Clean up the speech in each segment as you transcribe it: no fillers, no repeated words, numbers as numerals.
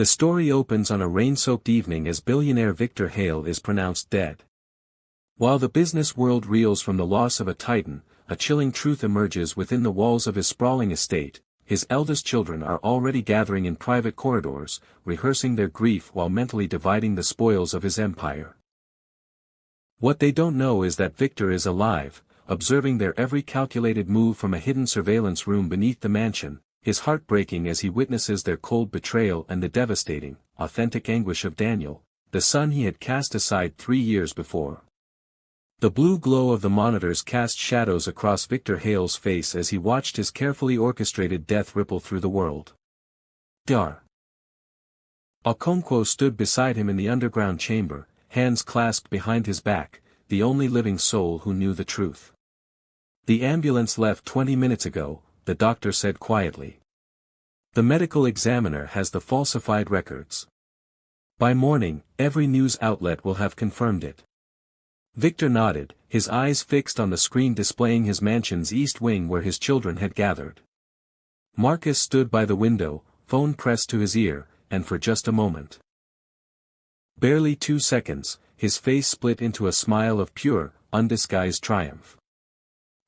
The story opens on a rain-soaked evening as billionaire Victor Hale is pronounced dead. While the business world reels from the loss of a titan, a chilling truth emerges within the walls of his sprawling estate. His eldest children are already gathering in private corridors, rehearsing their grief while mentally dividing the spoils of his empire. What they don't know is that Victor is alive, observing their every calculated move from a hidden surveillance room beneath the mansion, his heart breaking as he witnesses their cold betrayal and the devastating, authentic anguish of Daniel, the son he had cast aside 3 years before. The blue glow of the monitors cast shadows across Victor Hale's face as he watched his carefully orchestrated death ripple through the world. Dar. Okonkwo stood beside him in the underground chamber, hands clasped behind his back, the only living soul who knew the truth. The ambulance left 20 minutes ago, the doctor said quietly. The medical examiner has the falsified records. By morning, every news outlet will have confirmed it. Victor nodded, his eyes fixed on the screen displaying his mansion's east wing where his children had gathered. Marcus stood by the window, phone pressed to his ear, and for just a moment. Barely 2 seconds, his face split into a smile of pure, undisguised triumph.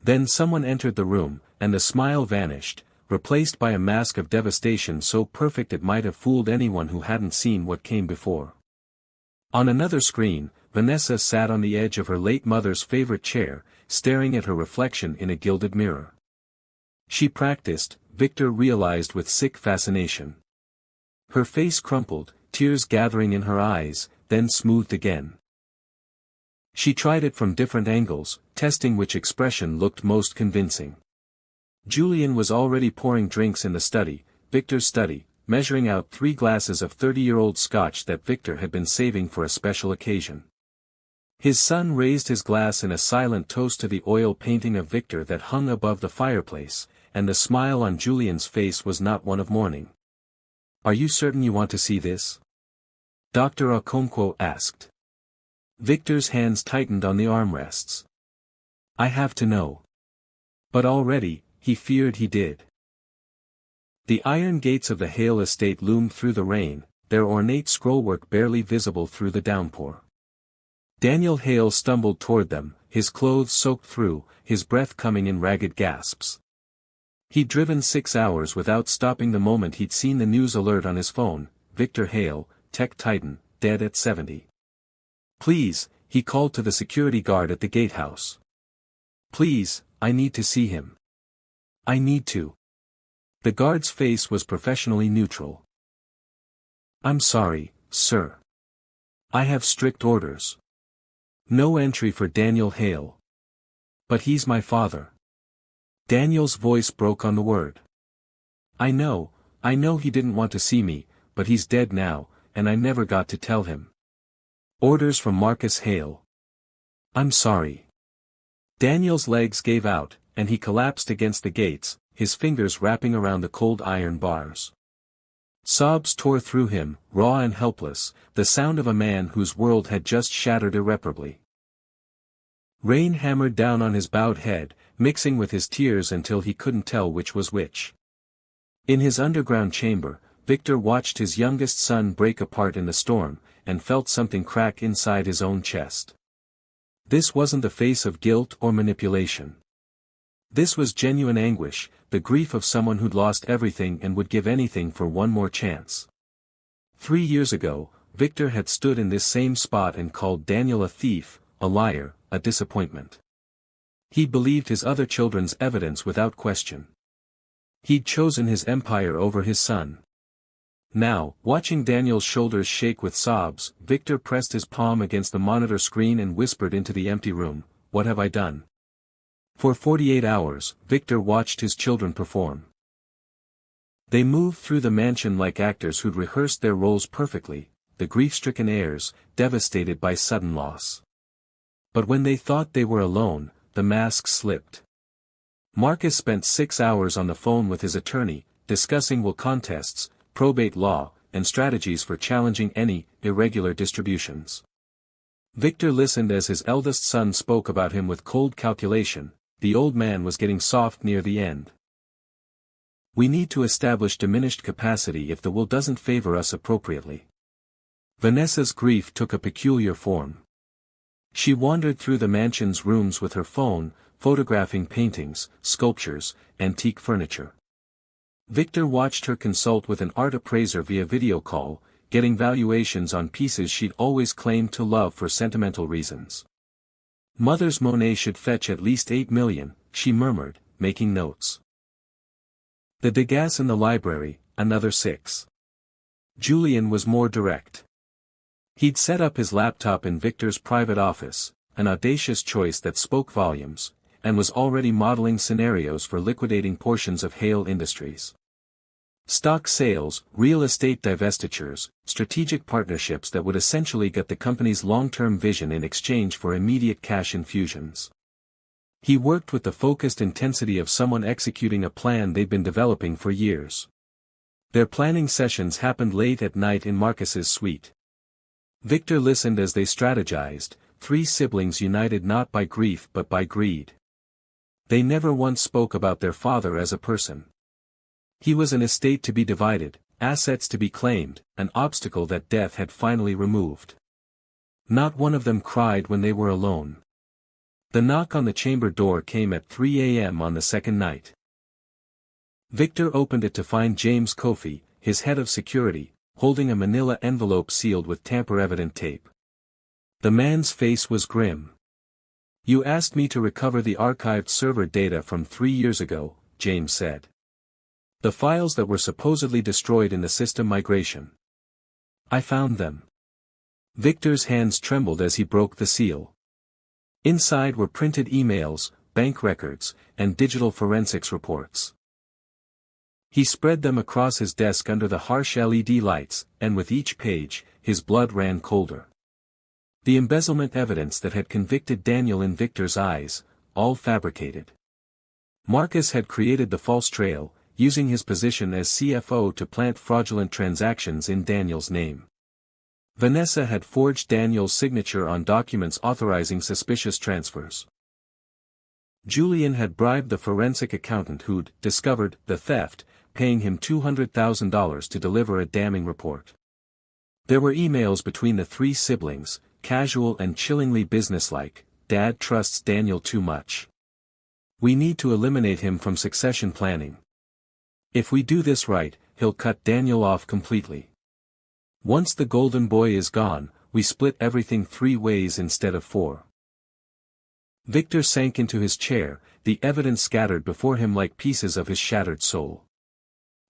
Then someone entered the room, and the smile vanished, replaced by a mask of devastation so perfect it might have fooled anyone who hadn't seen what came before. On another screen, Vanessa sat on the edge of her late mother's favorite chair, staring at her reflection in a gilded mirror. She practiced, Victor realized with sick fascination. Her face crumpled, tears gathering in her eyes, then smoothed again. She tried it from different angles, testing which expression looked most convincing. Julian was already pouring drinks in the study, Victor's study, measuring out 3 glasses of 30-year-old scotch that Victor had been saving for a special occasion. His son raised his glass in a silent toast to the oil painting of Victor that hung above the fireplace, and the smile on Julian's face was not one of mourning. "Are you certain you want to see this?" Dr. Okonkwo asked. Victor's hands tightened on the armrests. "I have to know." But already, he feared he did. The iron gates of the Hale estate loomed through the rain, their ornate scrollwork barely visible through the downpour. Daniel Hale stumbled toward them, his clothes soaked through, his breath coming in ragged gasps. He'd driven 6 hours without stopping the moment he'd seen the news alert on his phone, Victor Hale, tech titan, dead at 70. "Please," he called to the security guard at the gatehouse. "Please, I need to see him. I need to." The guard's face was professionally neutral. "I'm sorry, sir. I have strict orders. No entry for Daniel Hale. But he's my father." Daniel's voice broke on the word. I know he didn't want to see me, but he's dead now, and I never got to tell him." "Orders from Marcus Hale." "I'm sorry." Daniel's legs gave out, and he collapsed against the gates, his fingers wrapping around the cold iron bars. Sobs tore through him, raw and helpless, the sound of a man whose world had just shattered irreparably. Rain hammered down on his bowed head, mixing with his tears until he couldn't tell which was which. In his underground chamber, Victor watched his youngest son break apart in the storm, and felt something crack inside his own chest. This wasn't the face of guilt or manipulation. This was genuine anguish, the grief of someone who'd lost everything and would give anything for one more chance. 3 years ago, Victor had stood in this same spot and called Daniel a thief, a liar, a disappointment. He believed his other children's evidence without question. He'd chosen his empire over his son. Now, watching Daniel's shoulders shake with sobs, Victor pressed his palm against the monitor screen and whispered into the empty room, "What have I done?" For 48 hours, Victor watched his children perform. They moved through the mansion like actors who'd rehearsed their roles perfectly, the grief-stricken heirs, devastated by sudden loss. But when they thought they were alone, the mask slipped. Marcus spent 6 hours on the phone with his attorney, discussing will contests, probate law, and strategies for challenging any irregular distributions. Victor listened as his eldest son spoke about him with cold calculation. The old man was getting soft near the end. We need to establish diminished capacity if the will doesn't favor us appropriately. Vanessa's grief took a peculiar form. She wandered through the mansion's rooms with her phone, photographing paintings, sculptures, antique furniture. Victor watched her consult with an art appraiser via video call, getting valuations on pieces she'd always claimed to love for sentimental reasons. Mother's Monet should fetch at least $8 million, she murmured, making notes. The Degas in the library, another 6. Julian was more direct. He'd set up his laptop in Victor's private office, an audacious choice that spoke volumes, and was already modeling scenarios for liquidating portions of Hale Industries. Stock sales, real estate divestitures, strategic partnerships that would essentially get the company's long-term vision in exchange for immediate cash infusions. He worked with the focused intensity of someone executing a plan they'd been developing for years. Their planning sessions happened late at night in Marcus's suite. Victor listened as they strategized, 3 siblings united not by grief but by greed. They never once spoke about their father as a person. He was an estate to be divided, assets to be claimed, an obstacle that death had finally removed. Not one of them cried when they were alone. The knock on the chamber door came at 3 a.m. on the second night. Victor opened it to find James Kofi, his head of security, holding a manila envelope sealed with tamper-evident tape. The man's face was grim. "You asked me to recover the archived server data from 3 years ago," James said. "The files that were supposedly destroyed in the system migration. I found them." Victor's hands trembled as he broke the seal. Inside were printed emails, bank records, and digital forensics reports. He spread them across his desk under the harsh LED lights, and with each page, his blood ran colder. The embezzlement evidence that had convicted Daniel in Victor's eyes, all fabricated. Marcus had created the false trail, using his position as CFO to plant fraudulent transactions in Daniel's name. Vanessa had forged Daniel's signature on documents authorizing suspicious transfers. Julian had bribed the forensic accountant who'd discovered the theft, paying him $200,000 to deliver a damning report. There were emails between the 3 siblings, casual and chillingly businesslike. "Dad trusts Daniel too much. We need to eliminate him from succession planning. If we do this right, he'll cut Daniel off completely. Once the golden boy is gone, we split everything 3 ways instead of 4. Victor sank into his chair, the evidence scattered before him like pieces of his shattered soul.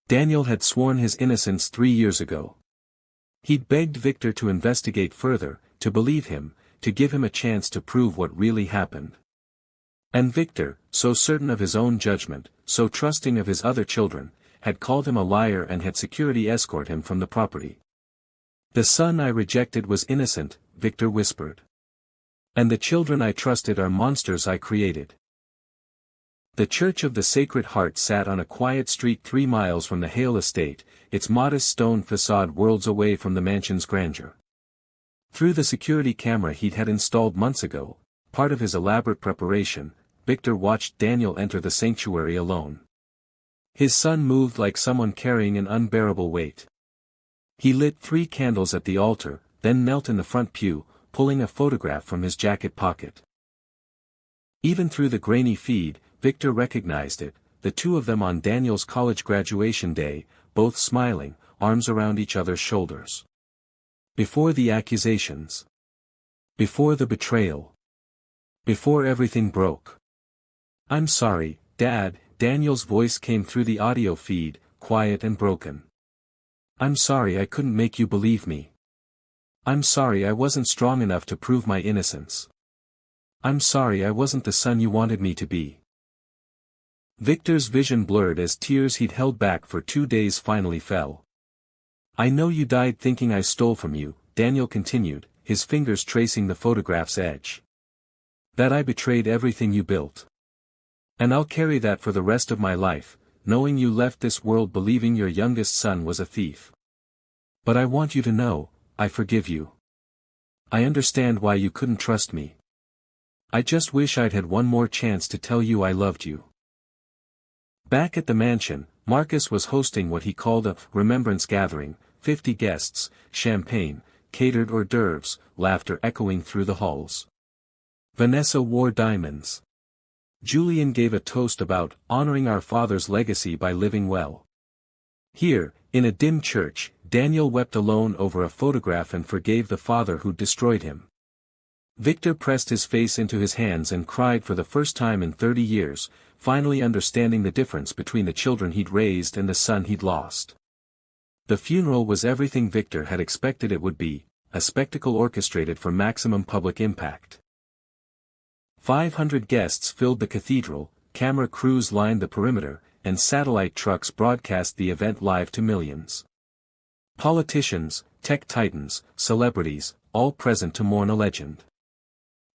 Daniel had sworn his innocence 3 years ago. He'd begged Victor to investigate further, to believe him, to give him a chance to prove what really happened. And Victor, so certain of his own judgment, so trusting of his other children, had called him a liar and had security escort him from the property. "The son I rejected was innocent," Victor whispered. "And the children I trusted are monsters I created." The Church of the Sacred Heart sat on a quiet street 3 miles from the Hale estate, its modest stone facade worlds away from the mansion's grandeur. Through the security camera he'd had installed months ago, part of his elaborate preparation, Victor watched Daniel enter the sanctuary alone. His son moved like someone carrying an unbearable weight. He lit 3 candles at the altar, then knelt in the front pew, pulling a photograph from his jacket pocket. Even through the grainy feed, Victor recognized it, the 2 of them on Daniel's college graduation day, both smiling, arms around each other's shoulders. Before the accusations. Before the betrayal. Before everything broke. "I'm sorry, Dad," Daniel's voice came through the audio feed, quiet and broken. "I'm sorry I couldn't make you believe me. I'm sorry I wasn't strong enough to prove my innocence. I'm sorry I wasn't the son you wanted me to be." Victor's vision blurred as tears he'd held back for 2 days finally fell. "I know you died thinking I stole from you," Daniel continued, his fingers tracing the photograph's edge. "That I betrayed everything you built. And I'll carry that for the rest of my life, knowing you left this world believing your youngest son was a thief. But I want you to know, I forgive you. I understand why you couldn't trust me. I just wish I'd had one more chance to tell you I loved you." Back at the mansion, Marcus was hosting what he called a remembrance gathering, 50 guests, champagne, catered hors d'oeuvres, laughter echoing through the halls. Vanessa wore diamonds. Julian gave a toast about honoring our father's legacy by living well. Here, in a dim church, Daniel wept alone over a photograph and forgave the father who destroyed him. Victor pressed his face into his hands and cried for the first time in 30 years, finally understanding the difference between the children he'd raised and the son he'd lost. The funeral was everything Victor had expected it would be, a spectacle orchestrated for maximum public impact. 500 guests filled the cathedral, camera crews lined the perimeter, and satellite trucks broadcast the event live to millions. Politicians, tech titans, celebrities, all present to mourn a legend.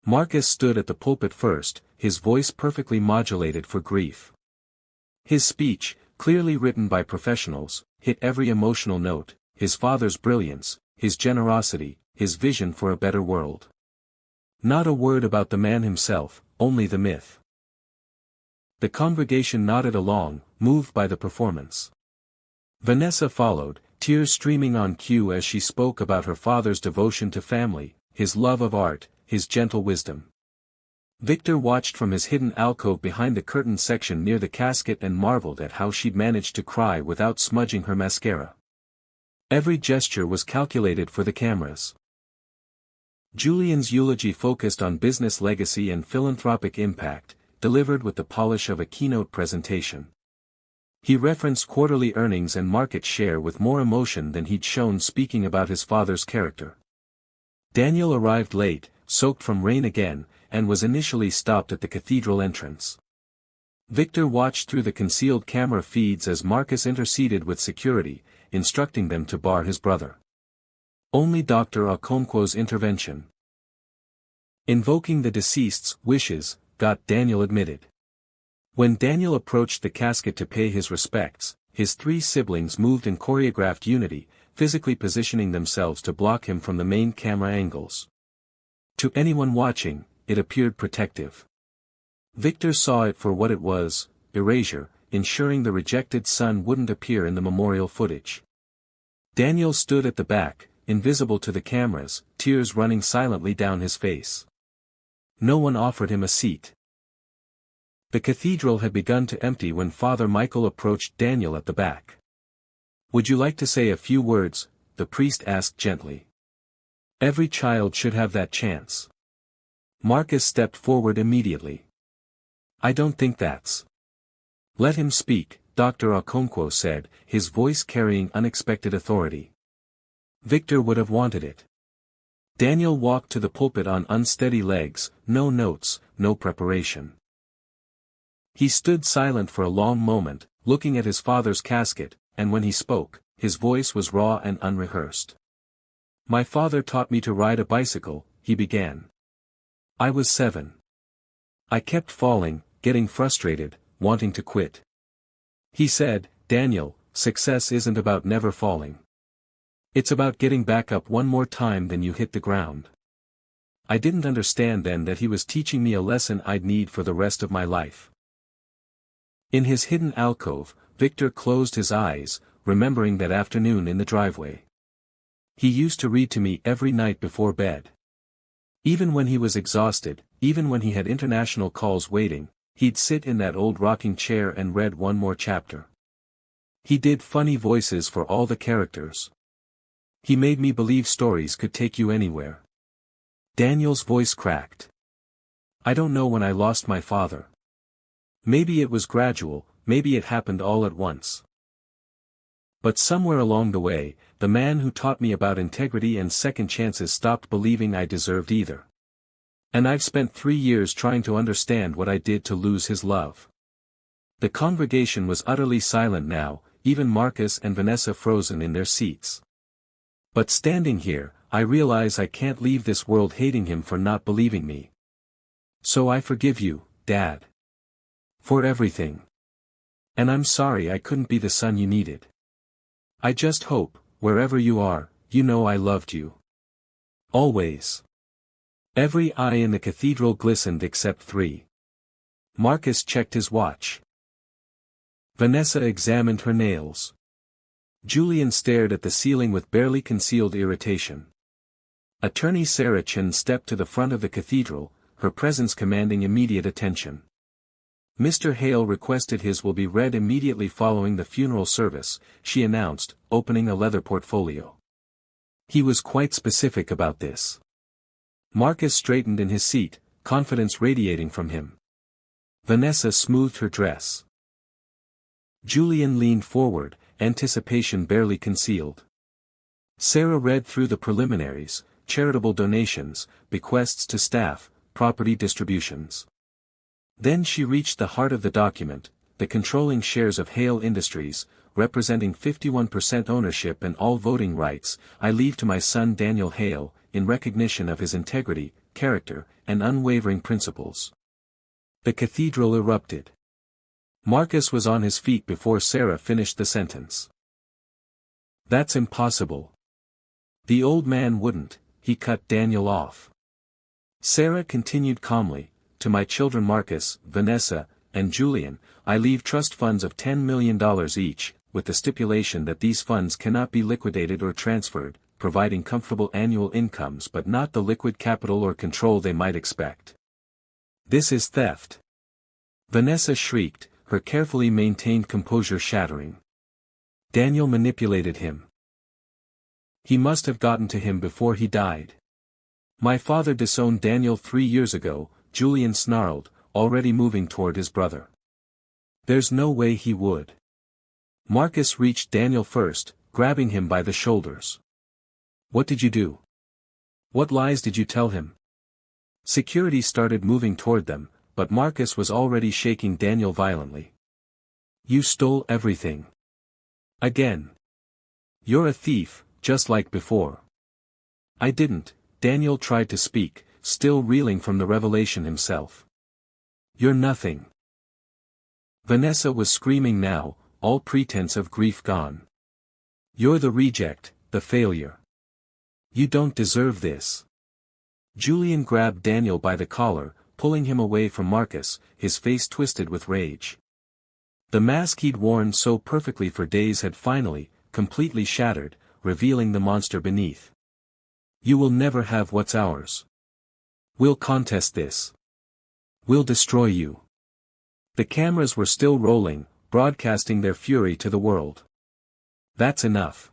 Marcus stood at the pulpit first, his voice perfectly modulated for grief. His speech, clearly written by professionals, hit every emotional note, his father's brilliance, his generosity, his vision for a better world. Not a word about the man himself, only the myth. The congregation nodded along, moved by the performance. Vanessa followed, tears streaming on cue as she spoke about her father's devotion to family, his love of art, his gentle wisdom. Victor watched from his hidden alcove behind the curtain section near the casket and marveled at how she'd managed to cry without smudging her mascara. Every gesture was calculated for the cameras. Julian's eulogy focused on business legacy and philanthropic impact, delivered with the polish of a keynote presentation. He referenced quarterly earnings and market share with more emotion than he'd shown speaking about his father's character. Daniel arrived late, soaked from rain again, and was initially stopped at the cathedral entrance. Victor watched through the concealed camera feeds as Marcus interceded with security, instructing them to bar his brother. Only Dr. Okonkwo's intervention, invoking the deceased's wishes, got Daniel admitted. When Daniel approached the casket to pay his respects, his 3 siblings moved in choreographed unity, physically positioning themselves to block him from the main camera angles. To anyone watching, it appeared protective. Victor saw it for what it was, erasure, ensuring the rejected son wouldn't appear in the memorial footage. Daniel stood at the back, invisible to the cameras, tears running silently down his face. No one offered him a seat. The cathedral had begun to empty when Father Michael approached Daniel at the back. "Would you like to say a few words?" the priest asked gently. "Every child should have that chance." Marcus stepped forward immediately. "I don't think that's." "Let him speak," Dr. Okonkwo said, his voice carrying unexpected authority. Victor would have wanted it. Daniel walked to the pulpit on unsteady legs, no notes, no preparation. He stood silent for a long moment, looking at his father's casket, and when he spoke, his voice was raw and unrehearsed. "My father taught me to ride a bicycle," he began. "I was 7. I kept falling, getting frustrated, wanting to quit. He said, 'Daniel, success isn't about never falling. It's about getting back up one more time than you hit the ground.' I didn't understand then that he was teaching me a lesson I'd need for the rest of my life." In his hidden alcove, Victor closed his eyes, remembering that afternoon in the driveway. "He used to read to me every night before bed. Even when he was exhausted, even when he had international calls waiting, he'd sit in that old rocking chair and read one more chapter. He did funny voices for all the characters. He made me believe stories could take you anywhere." Daniel's voice cracked. "I don't know when I lost my father. Maybe it was gradual, maybe it happened all at once. But somewhere along the way, the man who taught me about integrity and second chances stopped believing I deserved either. And I've spent 3 years trying to understand what I did to lose his love." The congregation was utterly silent now, even Marcus and Vanessa frozen in their seats. "But standing here, I realize I can't leave this world hating him for not believing me. So I forgive you, Dad. For everything. And I'm sorry I couldn't be the son you needed. I just hope, wherever you are, you know I loved you. Always." Every eye in the cathedral glistened except 3. Marcus checked his watch. Vanessa examined her nails. Julian stared at the ceiling with barely concealed irritation. Attorney Sarah Chen stepped to the front of the cathedral, her presence commanding immediate attention. Mr. Hale requested his will be read immediately following the funeral service, she announced, opening a leather portfolio. He was quite specific about this. Marcus straightened in his seat, confidence radiating from him. Vanessa smoothed her dress. Julian leaned forward, anticipation barely concealed. Sarah read through the preliminaries, charitable donations, bequests to staff, property distributions. Then she reached the heart of the document, the controlling shares of Hale Industries, representing 51% ownership and all voting rights, I leave to my son Daniel Hale, in recognition of his integrity, character, and unwavering principles. The cathedral erupted. Marcus was on his feet before Sarah finished the sentence. That's impossible. The old man wouldn't, he cut Daniel off. Sarah continued calmly, to my children Marcus, Vanessa, and Julian, I leave trust funds of $10 million each, with the stipulation that these funds cannot be liquidated or transferred, providing comfortable annual incomes but not the liquid capital or control they might expect. This is theft. Vanessa shrieked, her carefully maintained composure shattering. Daniel manipulated him. He must have gotten to him before he died. My father disowned Daniel 3 years ago, Julian snarled, already moving toward his brother. There's no way he would. Marcus reached Daniel first, grabbing him by the shoulders. What did you do? What lies did you tell him? Security started moving toward them, but Marcus was already shaking Daniel violently. You stole everything. Again. You're a thief, just like before. I didn't, Daniel tried to speak, still reeling from the revelation himself. You're nothing. Vanessa was screaming now, all pretense of grief gone. You're the reject, the failure. You don't deserve this. Julian grabbed Daniel by the collar, pulling him away from Marcus, his face twisted with rage. The mask he'd worn so perfectly for days had finally, completely shattered, revealing the monster beneath. You will never have what's ours. We'll contest this. We'll destroy you. The cameras were still rolling, broadcasting their fury to the world. That's enough.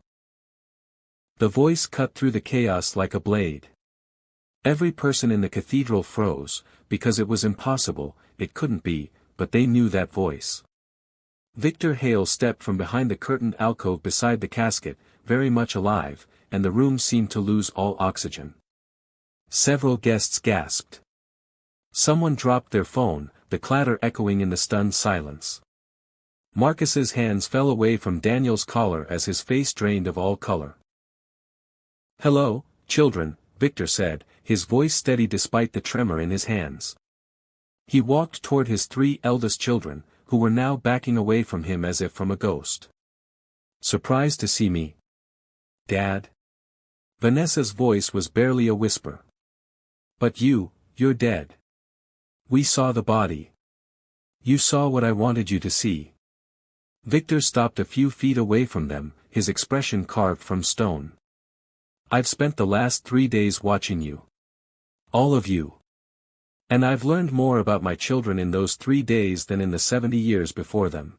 The voice cut through the chaos like a blade. Every person in the cathedral froze, because it was impossible, it couldn't be, but they knew that voice. Victor Hale stepped from behind the curtained alcove beside the casket, very much alive, and the room seemed to lose all oxygen. Several guests gasped. Someone dropped their phone, the clatter echoing in the stunned silence. Marcus's hands fell away from Daniel's collar as his face drained of all color. Hello, children, Victor said, his voice steady despite the tremor in his hands. He walked toward his 3 eldest children, who were now backing away from him as if from a ghost. Surprised to see me? Dad? Vanessa's voice was barely a whisper. But you're dead. We saw the body. You saw what I wanted you to see. Victor stopped a few feet away from them, his expression carved from stone. I've spent the last 3 days watching you. All of you. And I've learned more about my children in those 3 days than in the 70 years before them.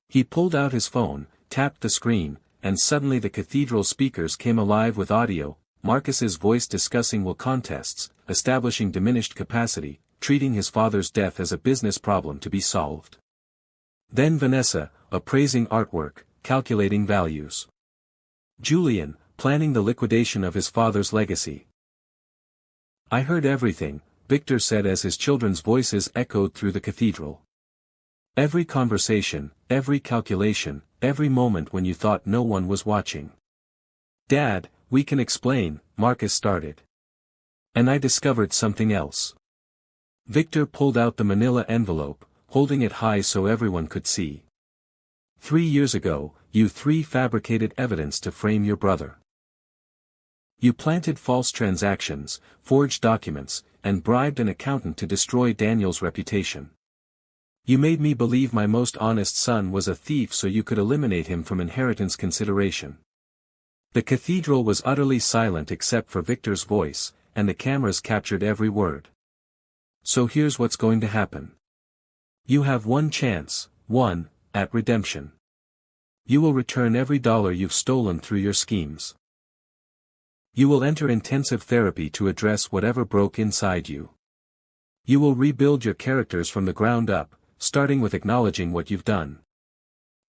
He pulled out his phone, tapped the screen, and suddenly the cathedral speakers came alive with audio, Marcus's voice discussing will contests, establishing diminished capacity, treating his father's death as a business problem to be solved. Then Vanessa, appraising artwork, calculating values. Julian, planning the liquidation of his father's legacy. I heard everything, Victor said as his children's voices echoed through the cathedral. Every conversation, every calculation, every moment when you thought no one was watching. Dad, we can explain, Marcus started. And I discovered something else. Victor pulled out the manila envelope, holding it high so everyone could see. 3 years ago, you 3 fabricated evidence to frame your brother. You planted false transactions, forged documents, and bribed an accountant to destroy Daniel's reputation. You made me believe my most honest son was a thief so you could eliminate him from inheritance consideration. The cathedral was utterly silent except for Victor's voice, and the cameras captured every word. So here's what's going to happen. You have one chance, at redemption. You will return every dollar you've stolen through your schemes. You will enter intensive therapy to address whatever broke inside you. You will rebuild your characters from the ground up, starting with acknowledging what you've done.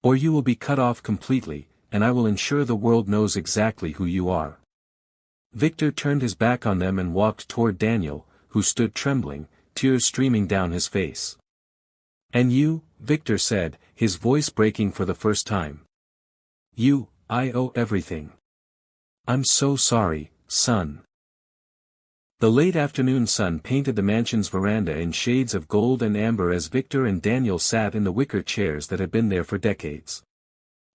Or you will be cut off completely, and I will ensure the world knows exactly who you are. Victor turned his back on them and walked toward Daniel, who stood trembling, tears streaming down his face. And you, Victor said, his voice breaking for the first time. I owe everything. I'm so sorry, son. The late afternoon sun painted the mansion's veranda in shades of gold and amber as Victor and Daniel sat in the wicker chairs that had been there for decades.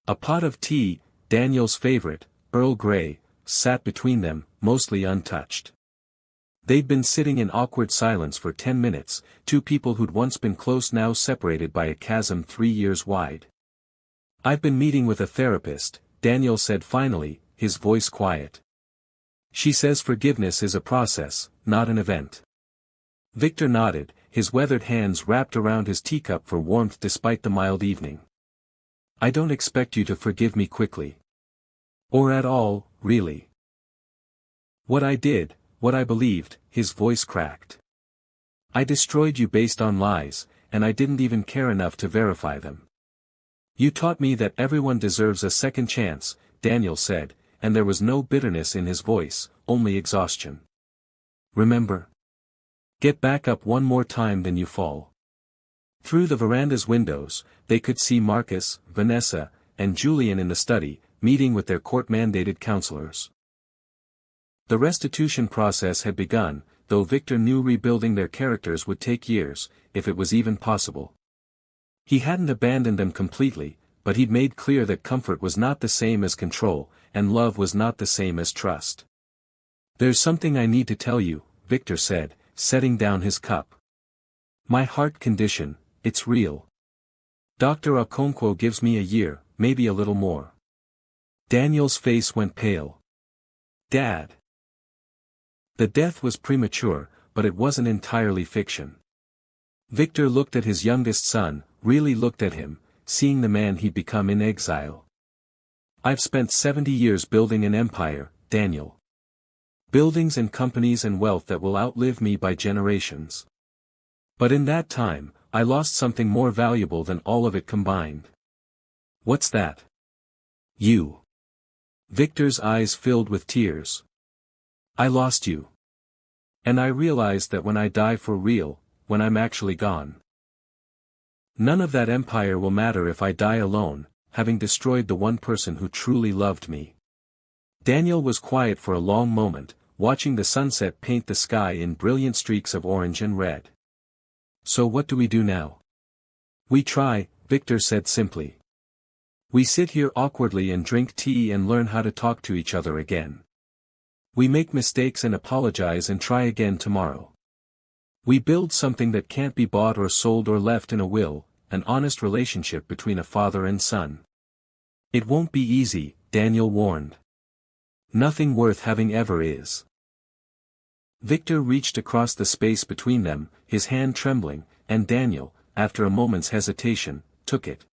A pot of tea, Daniel's favorite, Earl Grey, sat between them, mostly untouched. They'd been sitting in awkward silence for 10 minutes, two people who'd once been close now separated by a chasm 3 years wide. I've been meeting with a therapist, Daniel said finally, his voice quiet. She says forgiveness is a process, not an event. Victor nodded, his weathered hands wrapped around his teacup for warmth despite the mild evening. I don't expect you to forgive me quickly. Or at all, really. What I did, what I believed, his voice cracked. I destroyed you based on lies, and I didn't even care enough to verify them. You taught me that everyone deserves a second chance, Daniel said, and there was no bitterness in his voice, only exhaustion. Remember? Get back up one more time then you fall. Through the veranda's windows, they could see Marcus, Vanessa, and Julian in the study, meeting with their court-mandated counselors. The restitution process had begun, though Victor knew rebuilding their characters would take years, if it was even possible. He hadn't abandoned them completely, but he'd made clear that comfort was not the same as control, and love was not the same as trust. There's something I need to tell you, Victor said, setting down his cup. My heart condition, it's real. Dr. Okonkwo gives me a year, maybe a little more. Daniel's face went pale. Dad. The death was premature, but it wasn't entirely fiction. Victor looked at his youngest son, really looked at him, seeing the man he'd become in exile. I've spent 70 years building an empire, Daniel. Buildings and companies and wealth that will outlive me by generations. But in that time, I lost something more valuable than all of it combined. What's that? You. Victor's eyes filled with tears. I lost you. And I realized that when I die for real, when I'm actually gone. None of that empire will matter if I die alone, having destroyed the one person who truly loved me. Daniel was quiet for a long moment, watching the sunset paint the sky in brilliant streaks of orange and red. So what do we do now? We try, Victor said simply. We sit here awkwardly and drink tea and learn how to talk to each other again. We make mistakes and apologize and try again tomorrow. We build something that can't be bought or sold or left in a will, an honest relationship between a father and son. It won't be easy, Daniel warned. Nothing worth having ever is. Victor reached across the space between them, his hand trembling, and Daniel, after a moment's hesitation, took it.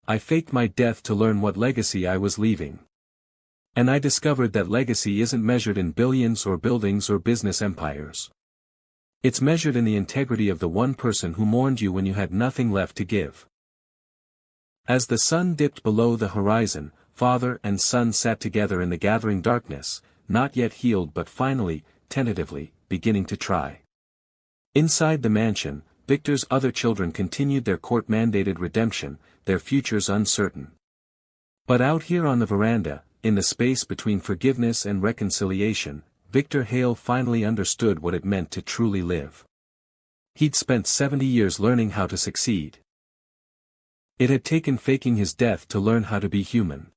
I faked my death to learn what legacy I was leaving. And I discovered that legacy isn't measured in billions or buildings or business empires. It's measured in the integrity of the one person who mourned you when you had nothing left to give. As the sun dipped below the horizon, father and son sat together in the gathering darkness, not yet healed but finally, tentatively, beginning to try. Inside the mansion, Victor's other children continued their court-mandated redemption, their futures uncertain. But out here on the veranda, in the space between forgiveness and reconciliation, Victor Hale finally understood what it meant to truly live. He'd spent 70 years learning how to succeed. It had taken faking his death to learn how to be human.